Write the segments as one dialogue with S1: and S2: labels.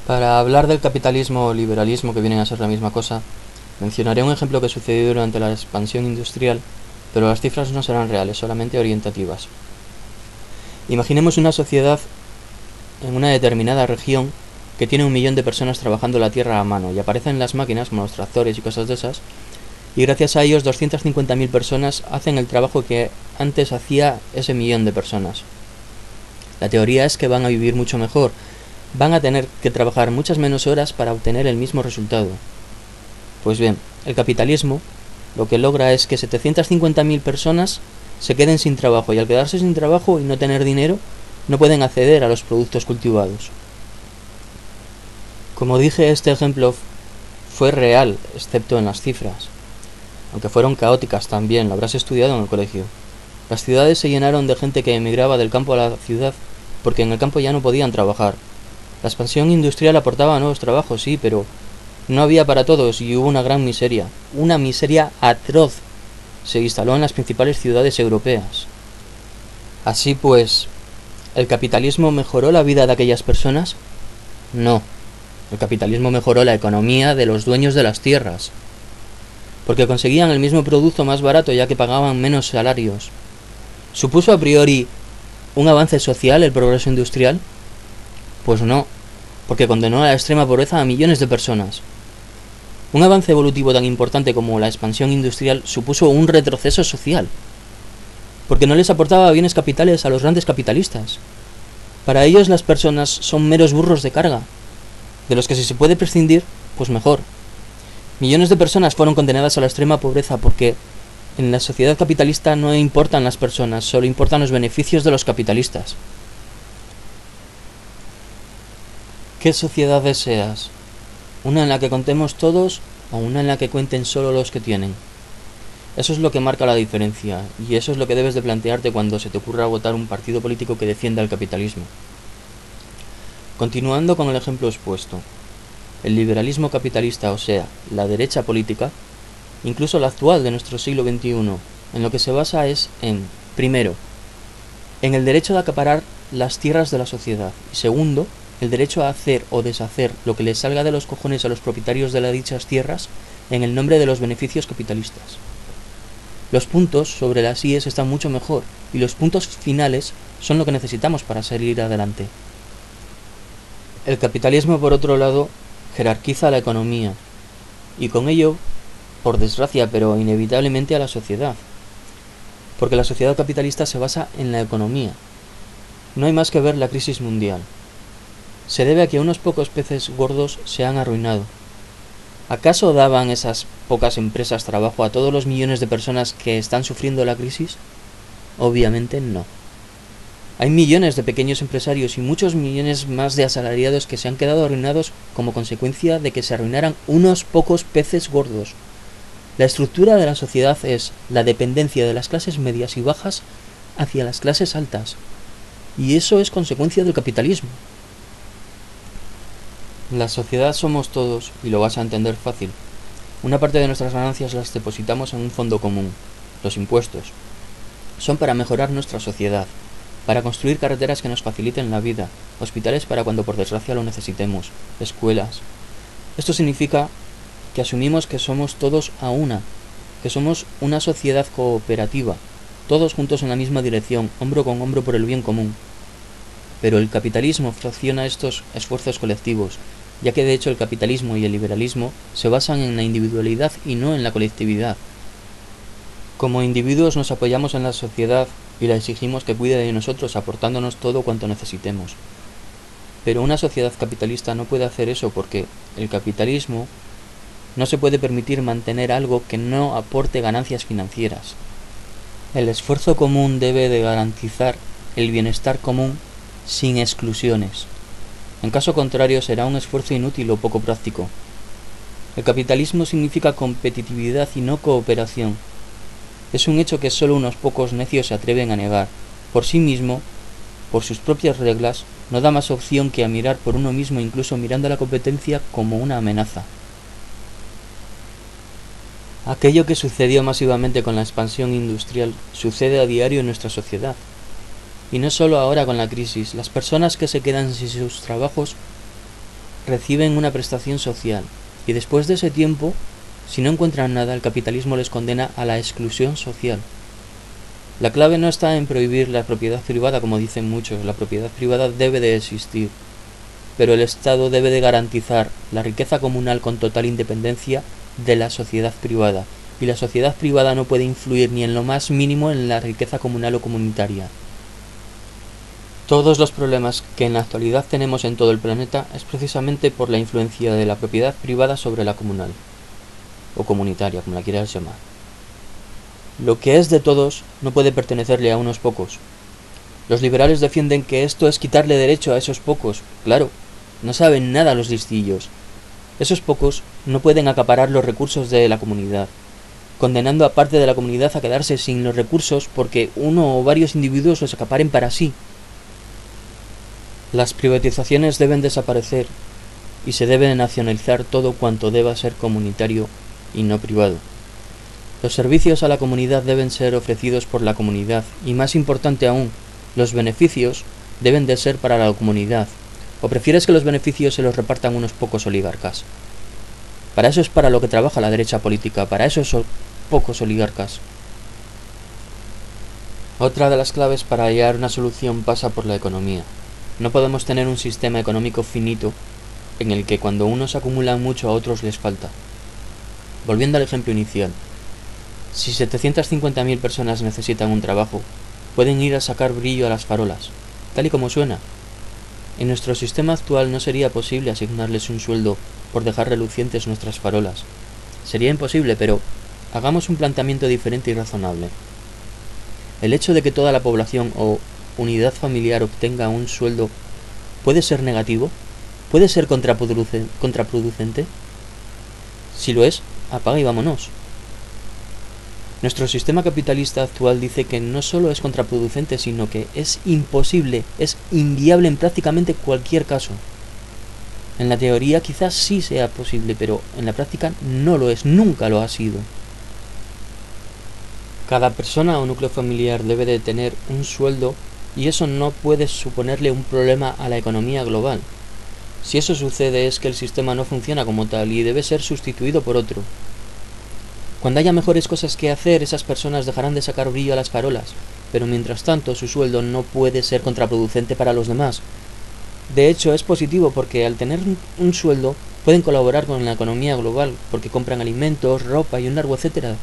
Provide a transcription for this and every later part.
S1: Para hablar del capitalismo o liberalismo, que vienen a ser la misma cosa, mencionaré un ejemplo que sucedió durante la expansión industrial, pero las cifras no serán reales, solamente orientativas. Imaginemos una sociedad en una determinada región que tiene 1 millón de personas trabajando la tierra a mano y aparecen las máquinas como los tractores y cosas de esas, y gracias a ellos 250.000 personas hacen el trabajo que antes hacía ese 1 millón de personas. La teoría es que van a vivir mucho mejor, van a tener que trabajar muchas menos horas para obtener el mismo resultado. Pues bien, el capitalismo lo que logra es que 750.000 personas se queden sin trabajo, y al quedarse sin trabajo y no tener dinero, no pueden acceder a los productos cultivados. Como dije, este ejemplo fue real, excepto en las cifras, aunque fueron caóticas también, lo habrás estudiado en el colegio. Las ciudades se llenaron de gente que emigraba del campo a la ciudad porque en el campo ya no podían trabajar. La expansión industrial aportaba nuevos trabajos, sí, pero no había para todos y hubo una gran miseria, una miseria atroz. Se instaló en las principales ciudades europeas. Así pues, ¿el capitalismo mejoró la vida de aquellas personas? No. El capitalismo mejoró la economía de los dueños de las tierras, porque conseguían el mismo producto más barato ya que pagaban menos salarios. ¿Supuso a priori un avance social el progreso industrial? Pues no, porque condenó a la extrema pobreza a millones de personas. Un avance evolutivo tan importante como la expansión industrial supuso un retroceso social, porque no les aportaba bienes capitales a los grandes capitalistas. Para ellos las personas son meros burros de carga, de los que si se puede prescindir, pues mejor. Millones de personas fueron condenadas a la extrema pobreza porque en la sociedad capitalista no importan las personas, solo importan los beneficios de los capitalistas. ¿Qué sociedad deseas? ¿Una en la que contemos todos o una en la que cuenten solo los que tienen? Eso es lo que marca la diferencia, y eso es lo que debes de plantearte cuando se te ocurra votar un partido político que defienda el capitalismo. Continuando con el ejemplo expuesto, el liberalismo capitalista, o sea, la derecha política, incluso la actual de nuestro siglo XXI, en lo que se basa es en, primero, en el derecho de acaparar las tierras de la sociedad, y segundo, el derecho a hacer o deshacer lo que les salga de los cojones a los propietarios de las dichas tierras en el nombre de los beneficios capitalistas. Los puntos sobre las IES están mucho mejor, y los puntos finales son lo que necesitamos para salir adelante. El capitalismo, por otro lado, jerarquiza la economía, y con ello, por desgracia, pero inevitablemente a la sociedad, porque la sociedad capitalista se basa en la economía. No hay más que ver la crisis mundial. Se debe a que unos pocos peces gordos se han arruinado. ¿Acaso daban esas pocas empresas trabajo a todos los millones de personas que están sufriendo la crisis? Obviamente no. Hay millones de pequeños empresarios y muchos millones más de asalariados que se han quedado arruinados como consecuencia de que se arruinaran unos pocos peces gordos. La estructura de la sociedad es la dependencia de las clases medias y bajas hacia las clases altas, y eso es consecuencia del capitalismo. La sociedad somos todos, y lo vas a entender fácil. Una parte de nuestras ganancias las depositamos en un fondo común, los impuestos. Son para mejorar nuestra sociedad, para construir carreteras que nos faciliten la vida, hospitales para cuando por desgracia lo necesitemos, escuelas. Esto significa que asumimos que somos todos a una, que somos una sociedad cooperativa, todos juntos en la misma dirección, hombro con hombro por el bien común. Pero el capitalismo fracciona estos esfuerzos colectivos, ya que de hecho el capitalismo y el liberalismo se basan en la individualidad y no en la colectividad. Como individuos nos apoyamos en la sociedad y la exigimos que cuide de nosotros aportándonos todo cuanto necesitemos. Pero una sociedad capitalista no puede hacer eso porque el capitalismo no se puede permitir mantener algo que no aporte ganancias financieras. El esfuerzo común debe de garantizar el bienestar común sin exclusiones. En caso contrario será un esfuerzo inútil o poco práctico. El capitalismo significa competitividad y no cooperación. Es un hecho que solo unos pocos necios se atreven a negar. Por sí mismo, por sus propias reglas, no da más opción que a mirar por uno mismo, incluso mirando a la competencia como una amenaza. Aquello que sucedió masivamente con la expansión industrial sucede a diario en nuestra sociedad. Y no solo ahora con la crisis, las personas que se quedan sin sus trabajos reciben una prestación social, y después de ese tiempo, si no encuentran nada, el capitalismo les condena a la exclusión social. La clave no está en prohibir la propiedad privada, como dicen muchos. La propiedad privada debe de existir, pero el Estado debe de garantizar la riqueza comunal con total independencia de la sociedad privada, y la sociedad privada no puede influir ni en lo más mínimo en la riqueza comunal o comunitaria. Todos los problemas que en la actualidad tenemos en todo el planeta es precisamente por la influencia de la propiedad privada sobre la comunal, o comunitaria, como la quieras llamar. Lo que es de todos no puede pertenecerle a unos pocos. Los liberales defienden que esto es quitarle derecho a esos pocos. Claro, no saben nada los listillos. Esos pocos no pueden acaparar los recursos de la comunidad, condenando a parte de la comunidad a quedarse sin los recursos porque uno o varios individuos los acaparen para sí. Las privatizaciones deben desaparecer y se debe nacionalizar todo cuanto deba ser comunitario y no privado. Los servicios a la comunidad deben ser ofrecidos por la comunidad y, más importante aún, los beneficios deben de ser para la comunidad. ¿O prefieres que los beneficios se los repartan unos pocos oligarcas? Para eso es para lo que trabaja la derecha política, para esos pocos oligarcas. Otra de las claves para hallar una solución pasa por la economía. No podemos tener un sistema económico finito en el que cuando unos acumulan mucho a otros les falta. Volviendo al ejemplo inicial, si 750.000 personas necesitan un trabajo, pueden ir a sacar brillo a las farolas, tal y como suena. En nuestro sistema actual no sería posible asignarles un sueldo por dejar relucientes nuestras farolas. Sería imposible, pero hagamos un planteamiento diferente y razonable. El hecho de que toda la población o unidad familiar obtenga un sueldo puede ser negativo, puede ser contraproducente. Si lo es, apaga y vámonos. Nuestro sistema capitalista actual dice que no solo es contraproducente, sino que es imposible, es inviable en prácticamente cualquier caso. En la teoría quizás sí sea posible, pero en la práctica no lo es, nunca lo ha sido. Cada persona o núcleo familiar debe de tener un sueldo y eso no puede suponerle un problema a la economía global. Si eso sucede es que el sistema no funciona como tal y debe ser sustituido por otro. Cuando haya mejores cosas que hacer, esas personas dejarán de sacar brillo a las farolas, pero mientras tanto su sueldo no puede ser contraproducente para los demás. De hecho, es positivo porque al tener un sueldo pueden colaborar con la economía global, porque compran alimentos, ropa y un largo etcétera.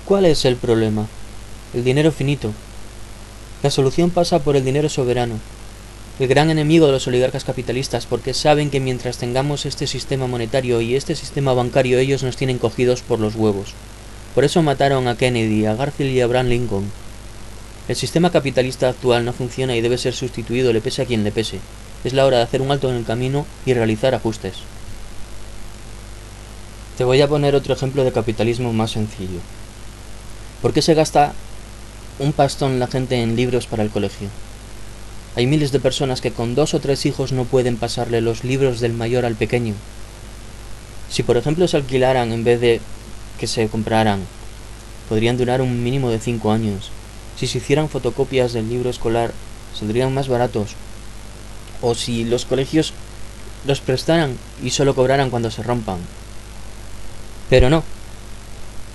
S1: ¿Cuál es el problema? El dinero finito. La solución pasa por el dinero soberano, el gran enemigo de los oligarcas capitalistas, porque saben que mientras tengamos este sistema monetario y este sistema bancario, ellos nos tienen cogidos por los huevos. Por eso mataron a Kennedy, a Garfield y a Abraham Lincoln. El sistema capitalista actual no funciona y debe ser sustituido, le pese a quien le pese. Es la hora de hacer un alto en el camino y realizar ajustes. Te voy a poner otro ejemplo de capitalismo más sencillo. ¿Por qué se gasta un pastón la gente en libros para el colegio? Hay miles de personas que con 2 o 3 hijos no pueden pasarle los libros del mayor al pequeño. Si por ejemplo se alquilaran en vez de que se compraran, podrían durar un mínimo de 5 años. Si se hicieran fotocopias del libro escolar, saldrían más baratos. O si los colegios los prestaran y solo cobraran cuando se rompan. Pero no.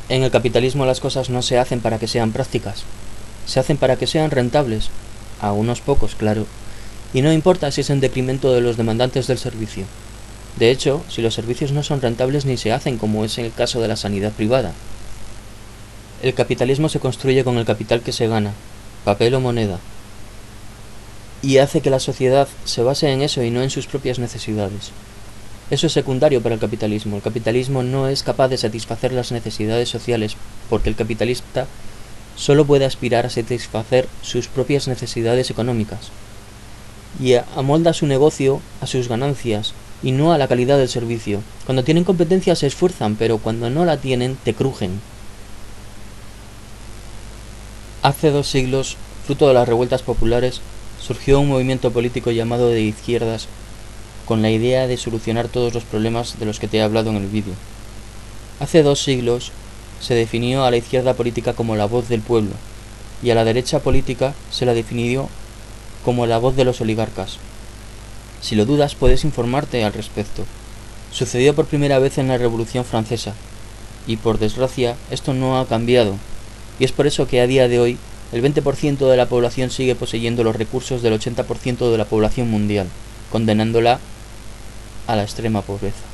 S1: En el capitalismo las cosas no se hacen para que sean prácticas. Se hacen para que sean rentables. A unos pocos, claro. Y no importa si es en detrimento de los demandantes del servicio. De hecho, si los servicios no son rentables ni se hacen, como es en el caso de la sanidad privada. El capitalismo se construye con el capital que se gana, papel o moneda, y hace que la sociedad se base en eso y no en sus propias necesidades. Eso es secundario para el capitalismo. El capitalismo no es capaz de satisfacer las necesidades sociales, porque el capitalista solo puede aspirar a satisfacer sus propias necesidades económicas, y amolda su negocio a sus ganancias, y no a la calidad del servicio. Cuando tienen competencia se esfuerzan, pero cuando no la tienen, te crujen. Hace 2 siglos, fruto de las revueltas populares, surgió un movimiento político llamado de izquierdas, con la idea de solucionar todos los problemas de los que te he hablado en el vídeo. Hace 2 siglos, se definió a la izquierda política como la voz del pueblo, y a la derecha política se la definió como la voz de los oligarcas. Si lo dudas, puedes informarte al respecto. Sucedió por primera vez en la Revolución Francesa, y por desgracia esto no ha cambiado, y es por eso que a día de hoy el 20% de la población sigue poseyendo los recursos del 80% de la población mundial, condenándola a la extrema pobreza.